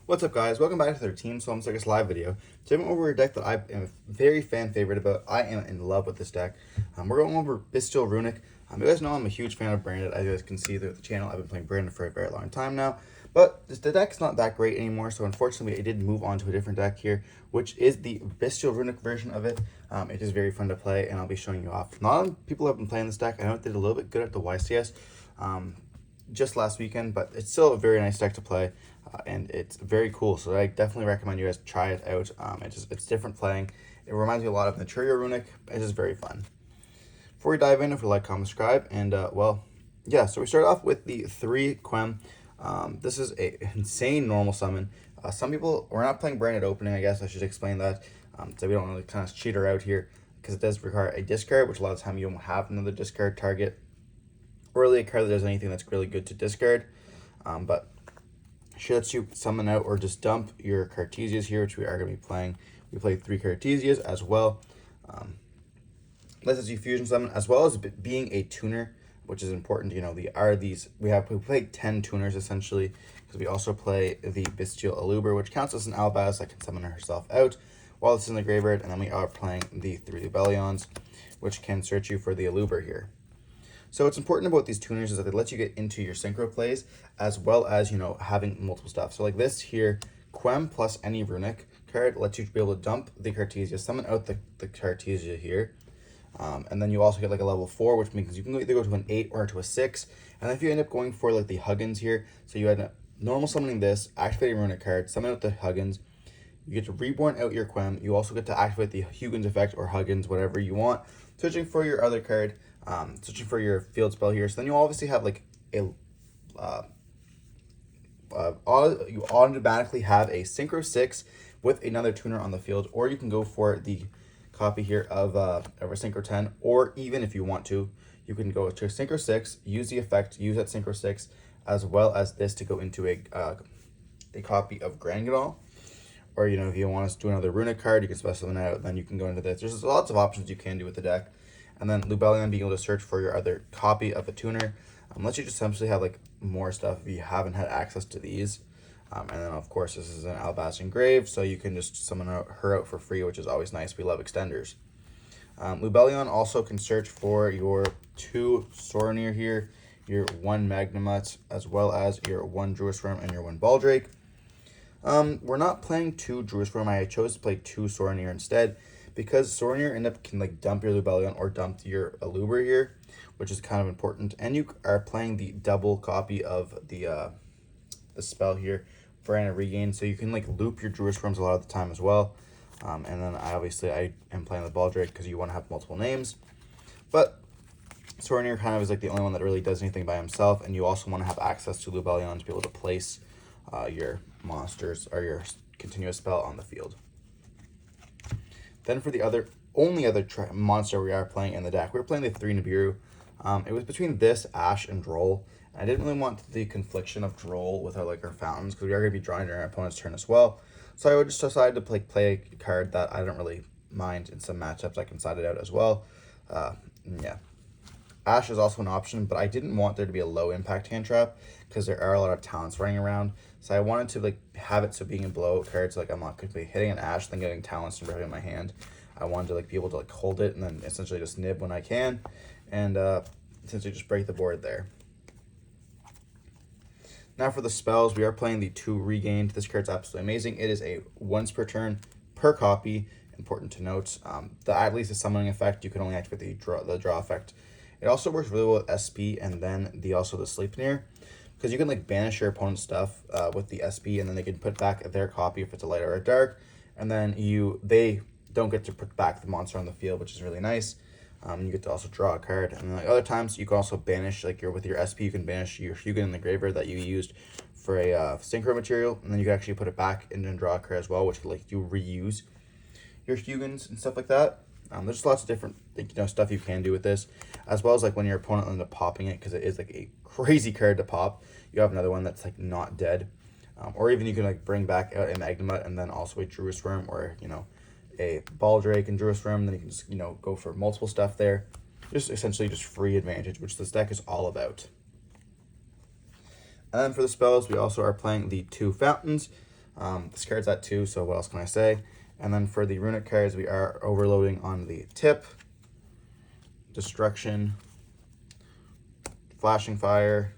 What's up, guys? Welcome back to their Team Solemn Circus live video. Today I'm over a deck that I am a very fan favorite about. I am in love with this deck. We're going over Bystial Runick. You guys know I'm a huge fan of Branded. As you guys can see through the channel, I've been playing Branded for a very long time now. But the deck's not that great anymore, so unfortunately I did move on to a different deck here, which is the Bystial Runick version of it. It is very fun to play, and I'll be showing you off. Not a lot of people have been playing this deck. I know it did a little bit good at the YCS. Just last weekend, but it's still a very nice deck to play, and it's very cool, so I definitely recommend you guys try it out. It's different playing. It reminds me a lot of Bystial Runick. It's just very fun. Before we dive in, if you like, comment, subscribe, and well, yeah, so we start off with the 3 Quem. This is a insane normal summon. Some people, we're not playing Branded opening, I guess I should explain that, so we don't really kind of cheat her out here, because it does require a discard, which a lot of the time you don't have another discard target, or really a card that does anything that's really good to discard. But she lets you summon out or just dump your Cartesias here, which we are going to be playing. We play 3 Cartesias as well. Lets you fusion summon, as well as being a tuner, which is important. You know, we play 10 tuners essentially, because we also play the Bystial Aluber, which counts as an Albaz that can summon herself out while it's in the graveyard, and then we are playing the 3 Lubellions, which can search you for the Aluber here. So what's important about these tuners is that they let you get into your synchro plays, as well as, you know, having multiple stuff. So like this here, Quem plus any Runick card lets you be able to dump the Cartesia, summon out the Cartesia here. And then you also get like a level 4, which means you can either go to an 8 or to a 6. And then if you end up going for like the Huggins here, so you had normal summoning this, activating Runick card, summon out the Huggins, you get to reborn out your Quem. You also get to activate the Huggins effect or Huggins, whatever you want, searching for your other card. Searching for your field spell here. So then you obviously have like you automatically have a Synchro 6 with another tuner on the field, or you can go for the copy here of a Synchro 10, or even if you want to, you can go to a Synchro 6, use the effect, use that Synchro 6, as well as this to go into a copy of Grangadal. Or, you know, if you want to do another Runick card, you can specify them out, then you can go into this. There's lots of options you can do with the deck. And then Lubellion being able to search for your other copy of a tuner lets you just essentially have like more stuff if you haven't had access to these. And then of course this is an Albaz Engraved, so you can just summon her out for free, which is always nice. We love extenders. Lubellion also can search for your 2 Sorenir here, your 1 Magnamut, as well as your 1 Druisworm and your 1 Baldrake. We're not playing 2 Druisworm. I chose to play 2 Sorenir instead, because Sorenir can like dump your Lubellion or dump your Aluber here, which is kind of important. And you are playing the double copy of the spell here for a regain, so you can like loop your Druisworms a lot of the time as well. And then I am playing the Baldrake because you want to have multiple names, but Sorenir kind of is like the only one that really does anything by himself, and you also want to have access to Lubellion to be able to place your monsters or your continuous spell on the field. Then for the only other monster we are playing in the deck, we're playing the 3 Nibiru. It was between this, Ash, and Droll. And I didn't really want the confliction of Droll with our fountains, because we are going to be drawing during our opponent's turn as well. So I just decided to play a card that I don't really mind in some matchups. I can side it out as well. Yeah. Ash is also an option, but I didn't want there to be a low impact hand trap, because there are a lot of talents running around. So I wanted to have it so being in blowout cards, I'm not quickly hitting an Ash, then getting talents and in my hand. I wanted to be able to hold it and then essentially just nib when I can, and essentially just break the board there. Now for the spells, we are playing the 2 Regained. This card's absolutely amazing. It is a once per turn per copy. Important to note. At least the summoning effect, you can only activate the draw effect. It also works really well with SP and then also the Sleipnir, because you can banish your opponent's stuff with the SP, and then they can put back their copy if it's a light or a dark, and then they don't get to put back the monster on the field, which is really nice. You get to also draw a card, and then other times you can also banish with your SP. You can banish your Hugin in the graveyard that you used for a synchro material, and then you can actually put it back and then draw a card as well, which you reuse your Hugins and stuff like that. There's lots of different stuff you can do with this, as well as when your opponent ends up popping it, because it is a crazy card to pop. You have another one that's not dead, or even you can bring back out a Magnamut and then also a Druisworm, or a Baldrake and Druisworm. Then you can just go for multiple stuff there. Just essentially just free advantage, which this deck is all about. And then for the spells, we also are playing the 2 Fountains. This card's at 2, so what else can I say? And then for the Runick cards, we are overloading on the Tip, Destruction, Flashing Fire,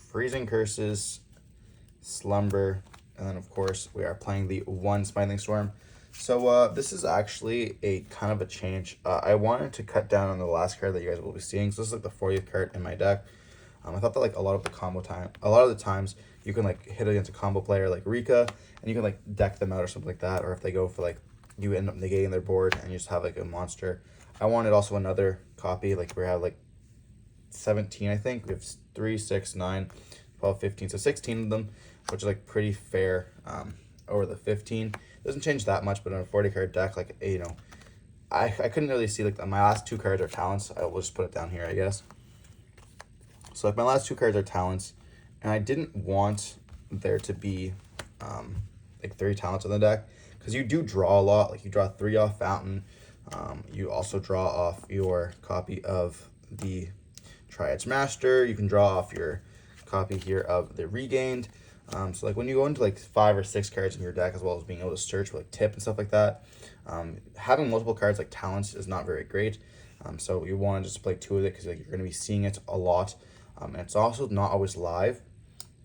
Freezing Curses, Slumber, and then of course we are playing the 1 Smithing Storm. So this is actually a kind of a change. I wanted to cut down on the last card that you guys will be seeing. So this is like the 40th card in my deck. I thought that like a lot of the times you can like hit against a combo player like Rika, and you can like deck them out or something like that. Or if they go for like, you end up negating their board and you just have like a monster. I wanted also another copy, like we have like 17, I think. We have 3, 6, 9, 12, 15, so 16 of them, which is like pretty fair over the 15. Doesn't change that much, but on a 40 card deck, like, you know, I couldn't really see, like, my last 2 cards are talents. I will just put it down here, I guess. So like my last 2 cards are talents, and I didn't want there to be like 3 talents on the deck, because you do draw a lot. Like you draw 3 off Fountain. You also draw off your copy of the Triad's Master. You can draw off your copy here of the Regained. So like when you go into like 5 or 6 cards in your deck, as well as being able to search for like Tip and stuff like that, having multiple cards like talents is not very great. So you want to just play 2 of it, because like you're going to be seeing it a lot. And it's also not always live.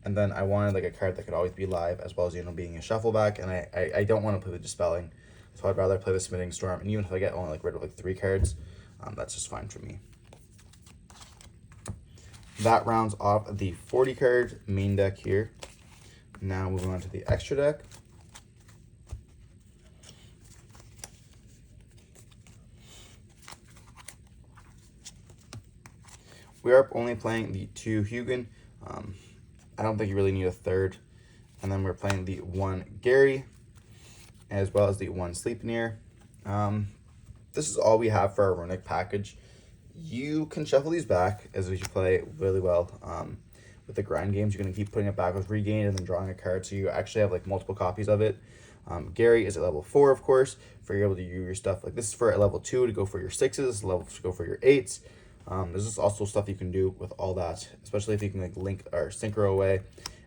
And then I wanted like a card that could always be live, as well as, you know, being a shuffle back. And I don't want to play the Dispelling, so I'd rather play the Smithing Storm. And even if I get only like rid of like 3 cards, that's just fine for me. That rounds off the 40 card main deck here. Now moving on to the extra deck. We are only playing the 2 Hugin. I don't think you really need a third. And then we're playing the 1 Gary, as well as the 1 Sleipnir. This is all we have for our Runick package. You can shuffle these back as you play really well. With the grind games, you're going to keep putting it back with Regain and then drawing a card, so you actually have like multiple copies of it. Gary is at level 4, of course, for you're able to use your stuff. Like this is for at level 2 to go for your 6s, level to go for your 8s. There's just also stuff you can do with all that, especially if you can like link or synchro away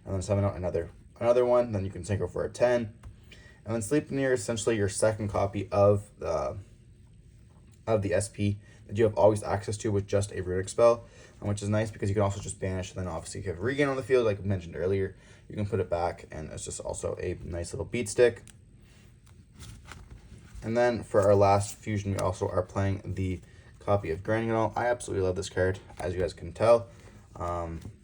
and then summon out another one. Then you can synchro for a 10. And then Sleipnir is essentially your second copy of the SP that you have always access to with just a Runick spell, which is nice because you can also just banish. And then obviously if you have Regain on the field, like I mentioned earlier, you can put it back, and it's just also a nice little beat stick. And then for our last fusion, we also are playing the copy of Granule. I absolutely love this card, as you guys can tell.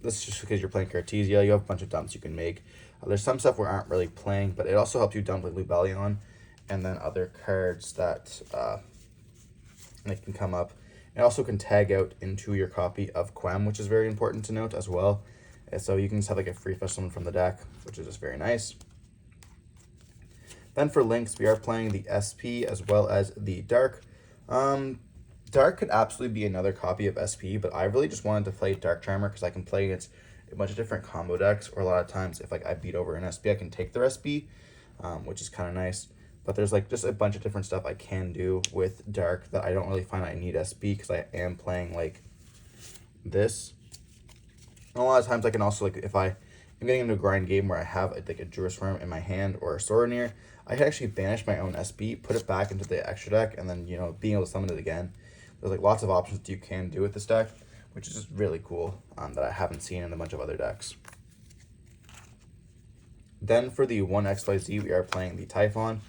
This is just because you're playing Cartesia. You have a bunch of dumps you can make. There's some stuff we aren't really playing, but it also helps you dump like Lubellion, and then other cards that like can come up. It also can tag out into your copy of Quem, which is very important to note as well. And so you can just have like a free fetch summon from the deck, which is just very nice. Then for links, we are playing the SP as well as the Dark. Dark could absolutely be another copy of SP, but I really just wanted to play Dark Charmer because I can play against a bunch of different combo decks, or a lot of times if like I beat over an SP, I can take their SP, which is kind of nice. But there's like just a bunch of different stuff I can do with Dark that I don't really find I need SP, because I am playing like this. And a lot of times I can also, like if I am getting into a grind game where I have like a Jurisworm in my hand or a Soronir, I can actually banish my own SP, put it back into the extra deck, and then, you know, being able to summon it again. There's like lots of options that you can do with this deck, which is just really cool, that I haven't seen in a bunch of other decks. Then for the 1XYZ, we are playing the Typhon.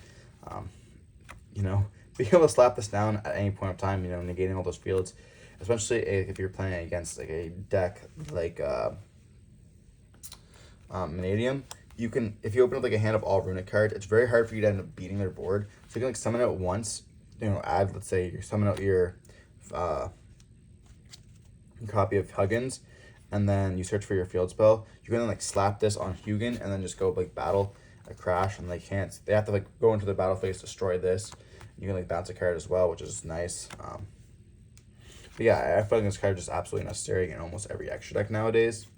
You know, being able to slap this down at any point of time, you know, negating all those fields, especially if you're playing against like a deck like Vanadium, you can, if you open up like a hand of all Runick cards, it's very hard for you to end up beating their board. So you can like summon out once, you know, add, let's say you summon out your copy of Huggins, and then you search for your field spell. You can then like slap this on Hugin and then just go like battle a Crash, and they have to like go into the battle phase, destroy this. You can like bounce a card as well, which is nice. But yeah, I feel like this card is just absolutely necessary in almost every extra deck nowadays.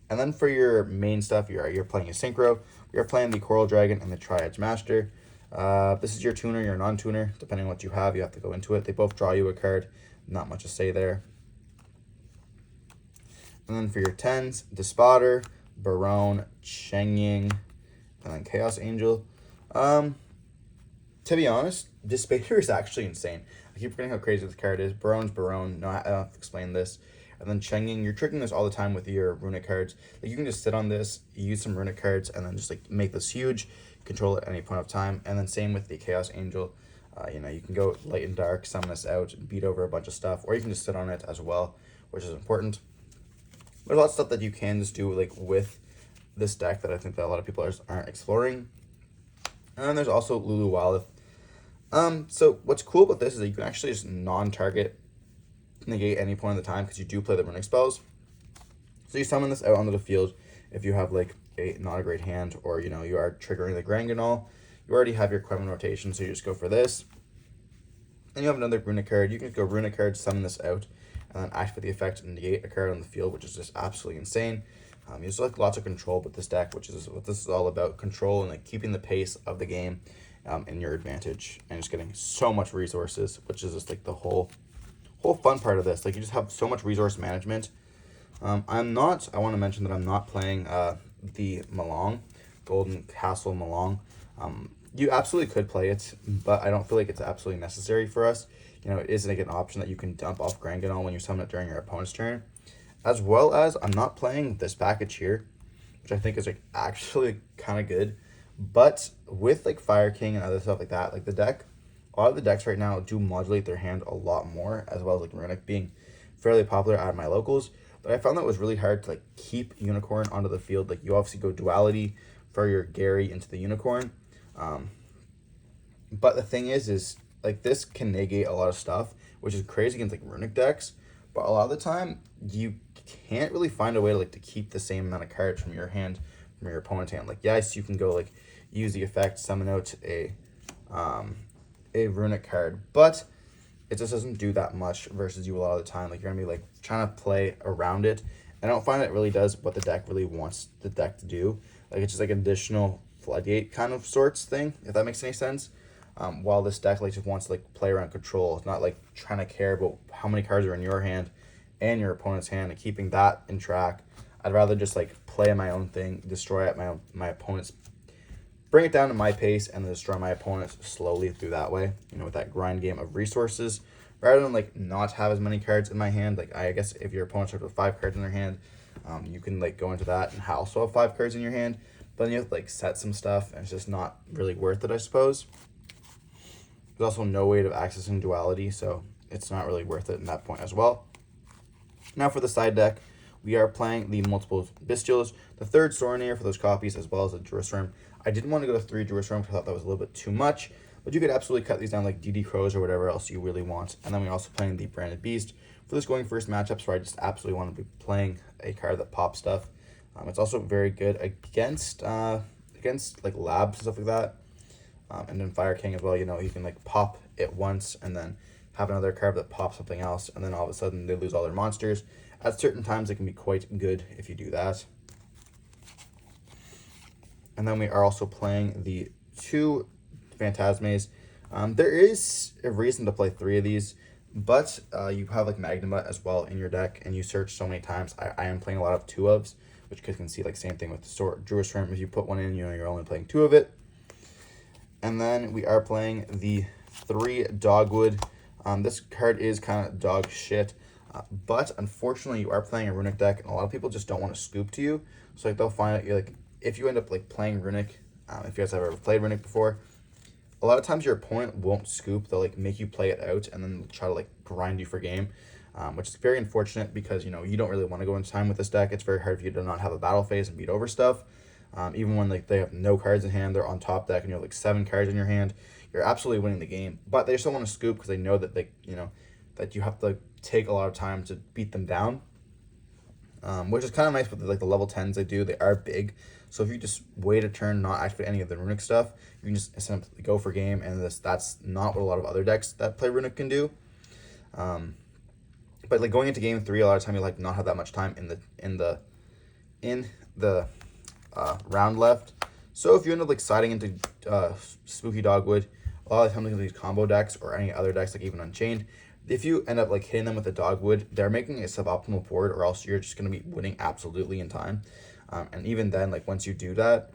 And then for your main stuff, you're playing a Synchro. You're playing the Coral Dragon and the Triad's Master. This is your tuner, your non-tuner. Depending on what you have to go into it. They both draw you a card. Not much to say there. And then for your 10s, Despotter, Barone, Chengying, and then Chaos Angel. To be honest, Despair is actually insane. I keep forgetting how crazy this card is. Baron's Baron. No, I don't have to explain this. And then Chenging, you're tricking this all the time with your runic cards. Like, you can just sit on this, use some runic cards, and then just like make this huge, control it at any point of time. And then same with the Chaos Angel. You know, you can go light and dark, summon this out, beat over a bunch of stuff, or you can just sit on it as well, which is important. There's a lot of stuff that you can just do like with this deck that I think that a lot of people aren't exploring. And then there's also Lulu Walleth. So what's cool about this is that you can actually just non-target negate any point of the time because you do play the runic spells. So you summon this out onto the field if you have like not a great hand, or you know, you are triggering the Granganol. You already have your Quemen rotation, so you just go for this. Then you have another runic card. You can go runic card, summon this out, and then activate the effect and negate a card on the field, which is just absolutely insane. You just like lots of control with this deck, which is what this is all about: control and like keeping the pace of the game in your advantage, and just getting so much resources, which is just like the whole fun part of this. Like, you just have so much resource management. I want to mention that I'm not playing the Malong, Golden Castle Malong. You absolutely could play it, but I don't feel like it's absolutely necessary for us. You know, it is like an option that you can dump off Granganol when you summon it during your opponent's turn. As well as, I'm not playing this package here, which I think is like actually kind of good. But with like Fire King and other stuff like that, like the deck, a lot of the decks right now do modulate their hand a lot more, as well as like Runick being fairly popular out of my locals. But I found that it was really hard to like keep Unicorn onto the field. Like, you obviously go Duality for your Gary into the Unicorn. But the thing is like, this can negate a lot of stuff, which is crazy against like Runick decks. But a lot of the time, you can't really find a way to like to keep the same amount of cards from your hand, from your opponent's hand. Like, yes, you can go like use the effect, summon out a Runick card, but it just doesn't do that much versus you a lot of the time. Like, you're gonna be like trying to play around it, and I don't find it really does what the deck really wants the deck to do. Like, it's just like an additional floodgate kind of sorts thing, if that makes any sense. While this deck like just wants to like play around control. It's not like trying to care about how many cards are in your hand and your opponent's hand and keeping that in track. I'd rather just like play my own thing, destroy at my opponent's, bring it down to my pace, and then destroy my opponents slowly through that way, you know, with that grind game of resources, rather than like not have as many cards in my hand. Like, I guess if your opponent starts with 5 cards in their hand, you can like go into that and also have 5 cards in your hand, but then you have to like set some stuff, and it's just not really worth it, I suppose. There's also no way of accessing Duality, so it's not really worth it in that point as well. Now for the side deck, we are playing the multiple Bystials, the 3rd Sorneer for those copies, as well as the Jerusalem. I didn't want to go to 3 Jerusalem because I thought that was a little bit too much, but you could absolutely cut these down like DD Crows or whatever else you really want. And then we're also playing the Branded Beast for this going first matchups, where I just absolutely want to be playing a card that pops stuff. It's also very good against like labs and stuff like that. And then Fire King as well, you know, you can like pop it once and then have another card that pops something else, and then all of a sudden they lose all their monsters. At certain times it can be quite good if you do that. And then we are also playing the 2 Phantasmes. There is a reason to play 3 of these, but you have like Magnuma as well in your deck, and you search so many times. I am playing a lot of 2-ofs, which you can see like same thing with the Jerusalem. If you put one in, you know, you're only playing 2 of it. And then we are playing the 3 Dogwood. This card is kind of dog shit, but unfortunately you are playing a Runick deck, and a lot of people just don't want to scoop to you. So like, they'll find out you're like, if you end up like playing Runick, if you guys have ever played Runick before, a lot of times your opponent won't scoop. They'll like make you play it out and then try to like grind you for game, which is very unfortunate because, you know, you don't really want to go into time with this deck. It's very hard for you to not have a battle phase and beat over stuff. Even when like they have no cards in hand, they're on top deck and you have like 7 cards in your hand, you're absolutely winning the game. But they still want to scoop because they know that they, you know, that you have to like, take a lot of time to beat them down. Which is kind of nice with like the level 10s they do. They are big, so if you just wait a turn, not activate any of the Runick stuff, you can just simply go for game, and that's not what a lot of other decks that play Runick can do. But like going into game 3, a lot of time you like not have that much time in the round left. So if you end up like siding into Spooky Dogwood, a lot of times these combo decks or any other decks, like even Unchained, if you end up like hitting them with the Dogwood, they're making a suboptimal board, or else you're just going to be winning absolutely in time. And even then, like once you do that,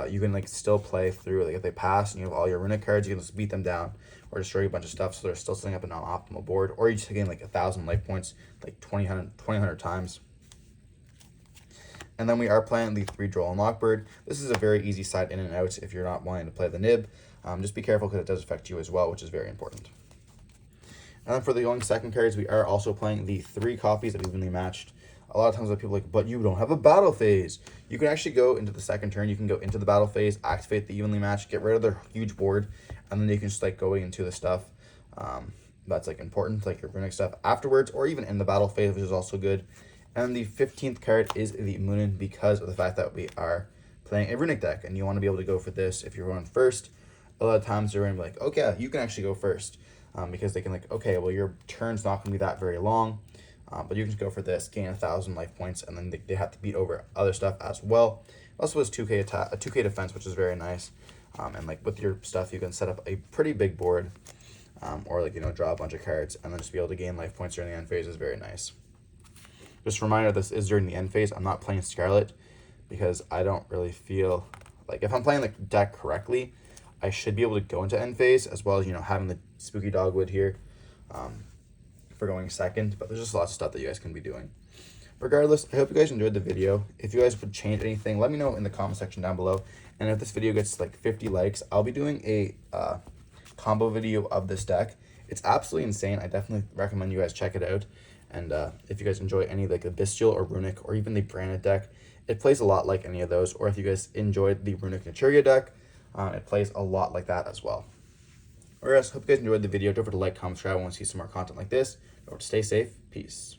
you can like still play through. Like if they pass and you have all your Runick cards, you can just beat them down or destroy a bunch of stuff. So they're still setting up an optimal board, or you just gain like 1,000 life points, like 2,100 times. And then we are playing the 3 Droll and Lockbird. This is a very easy side in and out if you're not wanting to play the nib. Just be careful because it does affect you as well, which is very important. And then for the going second cards, we are also playing the 3 copies of Evenly Matched. A lot of times people are like, but you don't have a battle phase. You can actually go into the second turn. You can go into the battle phase, activate the Evenly Matched, get rid of their huge board, and then you can just like go into the stuff that's like important, like your Runick stuff afterwards, or even in the battle phase, which is also good. And the 15th card is the Moonin, because of the fact that we are playing a Runick deck, and you want to be able to go for this if you're going first. A lot of times they're going to be like, okay, you can actually go first, because they can like, okay, well, your turn's not going to be that very long, but you can just go for this, gain 1,000 life points, and then they have to beat over other stuff as well. It also has 2k attack, a 2k defense, which is very nice. And like with your stuff, you can set up a pretty big board, or like, you know, draw a bunch of cards, and then just be able to gain life points during the end phase is very nice. Just a reminder, this is during the end phase. I'm not playing Scarlet because I don't really feel like if I'm playing the deck correctly, I should be able to go into end phase, as well as, you know, having the Spooky Dogwood here for going second. But there's just lots of stuff that you guys can be doing. Regardless, I hope you guys enjoyed the video. If you guys would change anything, let me know in the comment section down below. And if this video gets like 50 likes, I'll be doing a combo video of this deck. It's absolutely insane. I definitely recommend you guys check it out. And if you guys enjoy any like the Bystial or Runick or even the Branded deck, it plays a lot like any of those. Or if you guys enjoyed the Runick Naturia deck, it plays a lot like that as well. Or else, hope you guys enjoyed the video. Don't forget to like, comment, subscribe. I want to see some more content like this. Don't forget to stay safe. Peace.